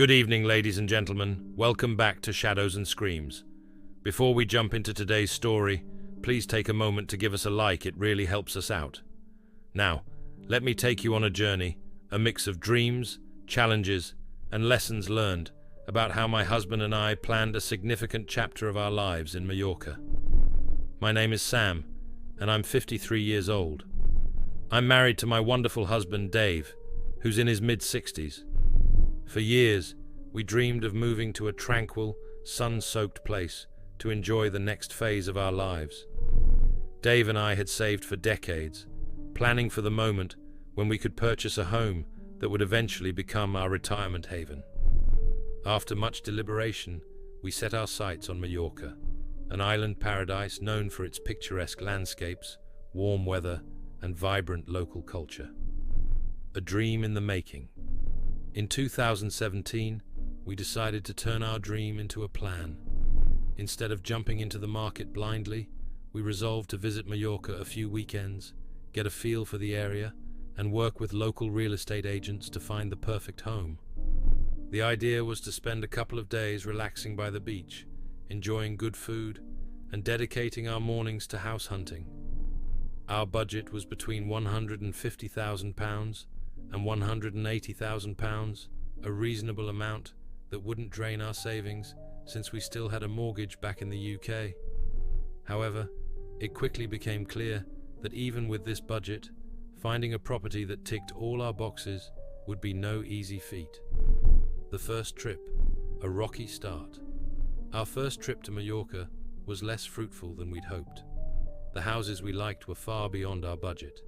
Good evening, ladies and gentlemen. Welcome back to Shadows and Screams. Before we jump into today's story, please take a moment to give us a like. It really helps us out. Now, let me take you on a journey, a mix of dreams, challenges, and lessons learned about how my husband and I planned a significant chapter of our lives in Mallorca. My name is Sam, and I'm 53 years old. I'm married to my wonderful husband, Dave, who's in his mid-60s. For years, we dreamed of moving to a tranquil, sun-soaked place to enjoy the next phase of our lives. Dave and I had saved for decades, planning for the moment when we could purchase a home that would eventually become our retirement haven. After much deliberation, we set our sights on Mallorca, an island paradise known for its picturesque landscapes, warm weather, and vibrant local culture. A dream in the making. In 2017, we decided to turn our dream into a plan. Instead of jumping into the market blindly, we resolved to visit Mallorca a few weekends, get a feel for the area, and work with local real estate agents to find the perfect home. The idea was to spend a couple of days relaxing by the beach, enjoying good food, and dedicating our mornings to house hunting. Our budget was between £150,000 and £180,000, a reasonable amount that wouldn't drain our savings since we still had a mortgage back in the UK. However, it quickly became clear that even with this budget, finding a property that ticked all our boxes would be no easy feat. The first trip, a rocky start. Our first trip to Mallorca was less fruitful than we'd hoped. The houses we liked were far beyond our budget,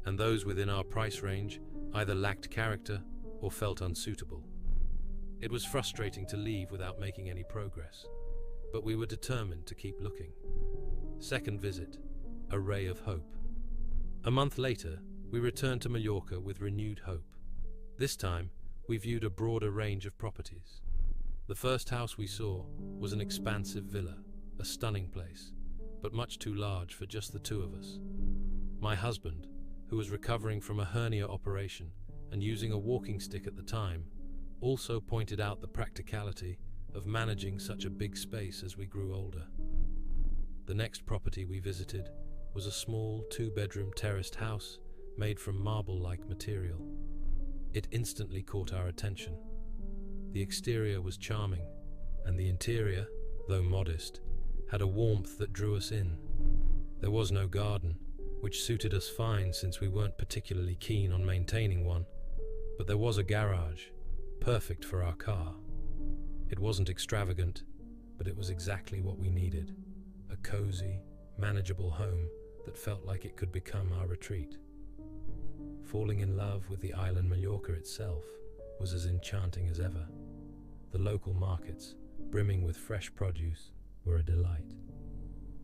and those within our price range either lacked character or felt unsuitable. It was frustrating to leave without making any progress, but we were determined to keep looking. Second visit, a ray of hope. A month later, we returned to Mallorca with renewed hope. This time, we viewed a broader range of properties. The first house we saw was an expansive villa, a stunning place, but much too large for just the two of us. My husband, who was recovering from a hernia operation and using a walking stick at the time, also pointed out the practicality of managing such a big space as we grew older. The next property we visited was a small two-bedroom terraced house made from marble-like material. It instantly caught our attention. The exterior was charming, and the interior, though modest, had a warmth that drew us in. There was no garden, which suited us fine since we weren't particularly keen on maintaining one, but there was a garage, perfect for our car. It wasn't extravagant, but it was exactly what we needed, a cozy, manageable home that felt like it could become our retreat. Falling in love with the island Mallorca itself was as enchanting as ever. The local markets, brimming with fresh produce, were a delight.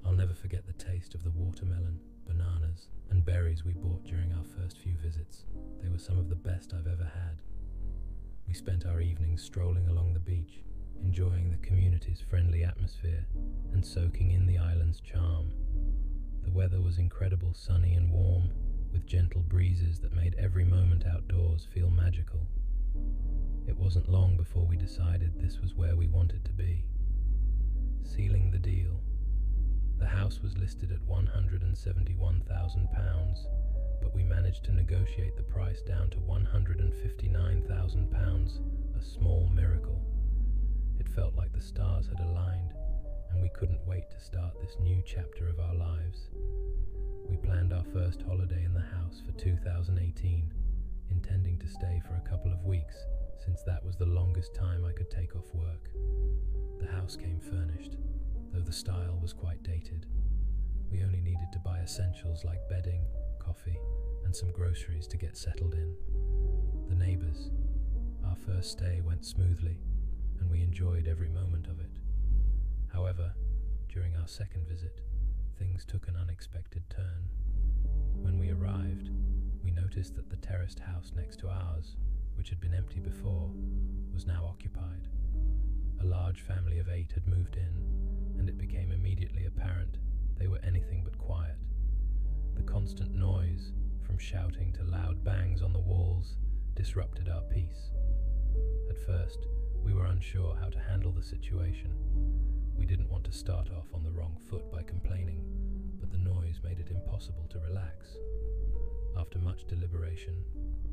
I'll never forget the taste of the watermelon, bananas, and berries we bought during our first few visits. They were some of the best I've ever had. We spent our evenings strolling along the beach, enjoying the community's friendly atmosphere and soaking in the island's charm. The weather was incredible, sunny and warm, with gentle breezes that made every moment outdoors feel magical. It wasn't long before we decided this was where we wanted to be. Sealing the deal. The house was listed at £171,000, but we managed to negotiate the price down to £159,000, a small miracle. It felt like the stars had aligned, and we couldn't wait to start this new chapter of our lives. We planned our first holiday in the house for 2018, intending to stay for a couple of weeks, since that was the longest time I could take off work. The house came furnished, though the style was quite dated. We only needed to buy essentials like bedding, coffee, and some groceries to get settled in. The neighbors. Our first stay went smoothly, and we enjoyed every moment of it. However, during our second visit, things took an unexpected turn. When we arrived, we noticed that the terraced house next to ours, which had been empty before, was now occupied. A large family of 8 had moved in, and it became immediately apparent they were anything but quiet. The constant noise, from shouting to loud bangs on the walls, disrupted our peace. At first, We were unsure how to handle the situation. We didn't want to start off on the wrong foot by complaining, but the noise made it impossible to relax. After much deliberation,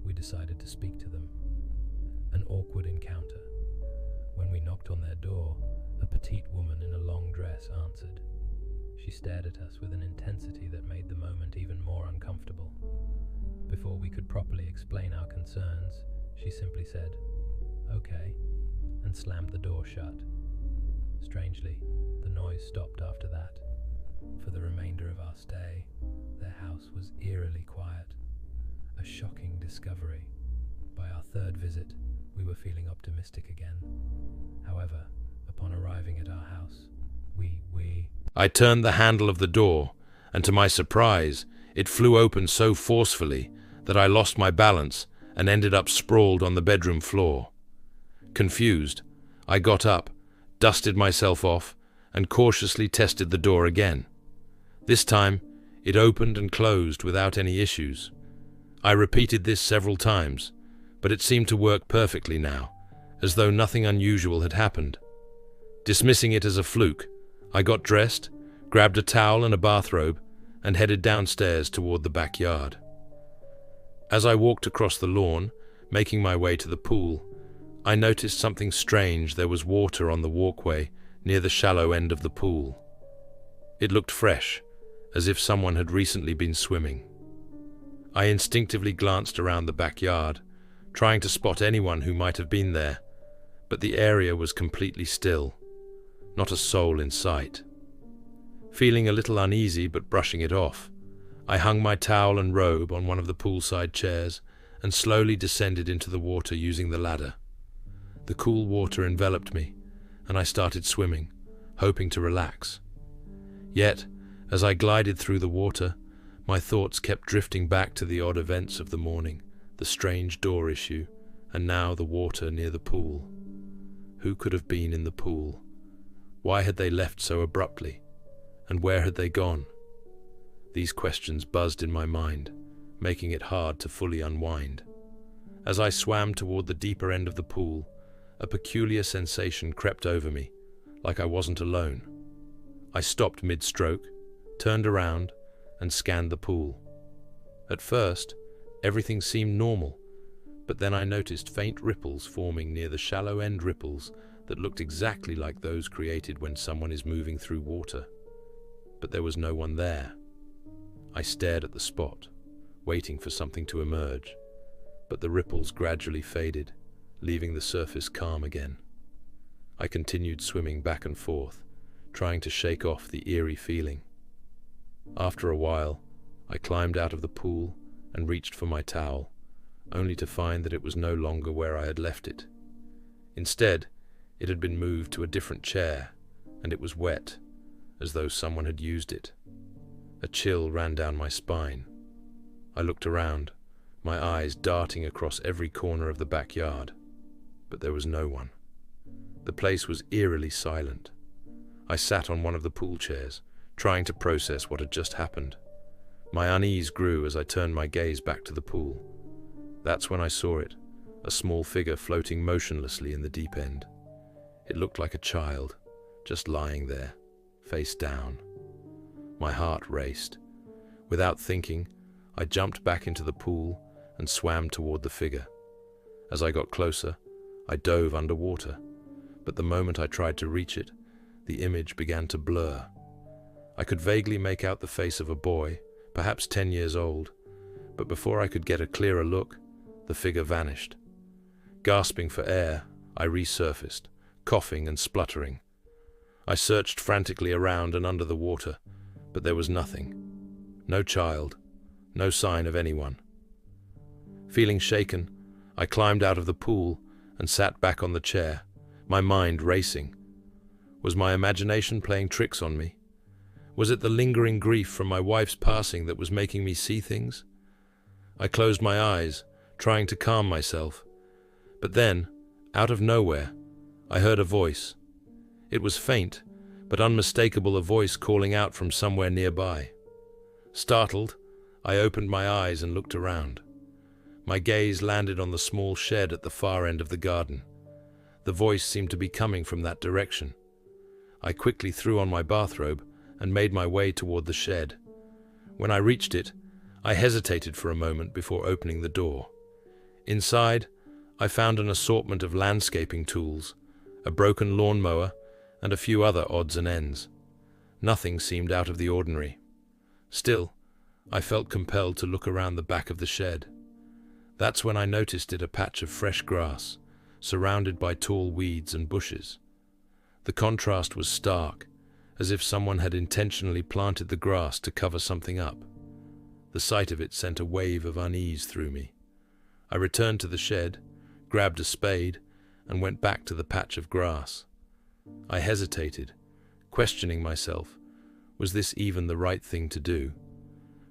we decided to speak to them. An awkward encounter. When we knocked on their door, a petite woman in a long dress answered. She stared at us with an intensity that made the moment even more uncomfortable. Before we could properly explain our concerns, she simply said, "Okay," and slammed the door shut. Strangely, the noise stopped after that. For the remainder of our stay, their house was eerily quiet. A shocking discovery. By our third visit, we were feeling optimistic again. However, upon arriving at our house, I turned the handle of the door, and to my surprise, it flew open so forcefully that I lost my balance and ended up sprawled on the bedroom floor. Confused, I got up, dusted myself off, and cautiously tested the door again. This time, it opened and closed without any issues. I repeated this several times, but it seemed to work perfectly now, as though nothing unusual had happened. Dismissing it as a fluke, I got dressed, grabbed a towel and a bathrobe, and headed downstairs toward the backyard. As I walked across the lawn, making my way to the pool, I noticed something strange. There was water on the walkway near the shallow end of the pool. It looked fresh, as if someone had recently been swimming. I instinctively glanced around the backyard, trying to spot anyone who might have been there, but the area was completely still. Not a soul in sight. Feeling a little uneasy but brushing it off, I hung my towel and robe on one of the poolside chairs and slowly descended into the water using the ladder. The cool water enveloped me, and I started swimming, hoping to relax. Yet, as I glided through the water, my thoughts kept drifting back to the odd events of the morning, the strange door issue, and now the water near the pool. Who could have been in the pool? Why had they left so abruptly? And where had they gone? These questions buzzed in my mind, making it hard to fully unwind. As I swam toward the deeper end of the pool, a peculiar sensation crept over me, like I wasn't alone. I stopped mid-stroke, turned around, and scanned the pool. At first, everything seemed normal, but then I noticed faint ripples forming near the shallow end ripples that looked exactly like those created when someone is moving through water. But there was no one there. I stared at the spot, waiting for something to emerge, but the ripples gradually faded, leaving the surface calm again. I continued swimming back and forth, trying to shake off the eerie feeling. After a while, I climbed out of the pool and reached for my towel, only to find that it was no longer where I had left it. Instead, it had been moved to a different chair, and it was wet, as though someone had used it. A chill ran down my spine. I looked around, my eyes darting across every corner of the backyard, but there was no one. The place was eerily silent. I sat on one of the pool chairs, trying to process what had just happened. My unease grew as I turned my gaze back to the pool. That's when I saw it, a small figure floating motionlessly in the deep end. It looked like a child, just lying there, face down. My heart raced. Without thinking, I jumped back into the pool and swam toward the figure. As I got closer, I dove underwater, but the moment I tried to reach it, the image began to blur. I could vaguely make out the face of a boy, perhaps 10 years old, but before I could get a clearer look, the figure vanished. Gasping for air, I resurfaced, coughing and spluttering. I searched frantically around and under the water, but there was nothing. No child, no sign of anyone. Feeling shaken, I climbed out of the pool and sat back on the chair, my mind racing. Was my imagination playing tricks on me? Was it the lingering grief from my wife's passing that was making me see things? I closed my eyes, trying to calm myself. But then, out of nowhere, I heard a voice. It was faint, but unmistakable, a voice calling out from somewhere nearby. Startled, I opened my eyes and looked around. My gaze landed on the small shed at the far end of the garden. The voice seemed to be coming from that direction. I quickly threw on my bathrobe and made my way toward the shed. When I reached it, I hesitated for a moment before opening the door. Inside, I found an assortment of landscaping tools, a broken lawnmower, and a few other odds and ends. Nothing seemed out of the ordinary. Still, I felt compelled to look around the back of the shed. That's when I noticed it a patch of fresh grass, surrounded by tall weeds and bushes. The contrast was stark, as if someone had intentionally planted the grass to cover something up. The sight of it sent a wave of unease through me. I returned to the shed, grabbed a spade, and went back to the patch of grass. I hesitated, questioning myself, was this even the right thing to do?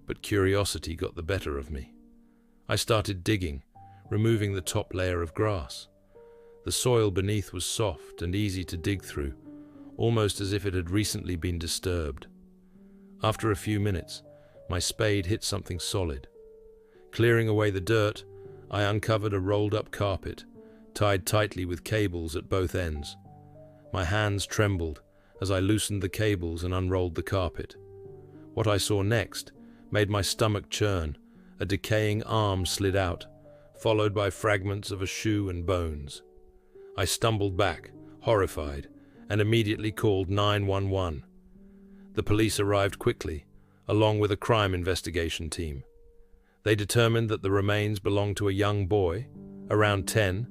But curiosity got the better of me. I started digging, removing the top layer of grass. The soil beneath was soft and easy to dig through, almost as if it had recently been disturbed. After a few minutes, my spade hit something solid. Clearing away the dirt, I uncovered a rolled-up carpet, tied tightly with cables at both ends. My hands trembled as I loosened the cables and unrolled the carpet. What I saw next made my stomach churn. A decaying arm slid out, followed by fragments of a shoe and bones. I stumbled back, horrified, and immediately called 911. The police arrived quickly, along with a crime investigation team. They determined that the remains belonged to a young boy, around 10,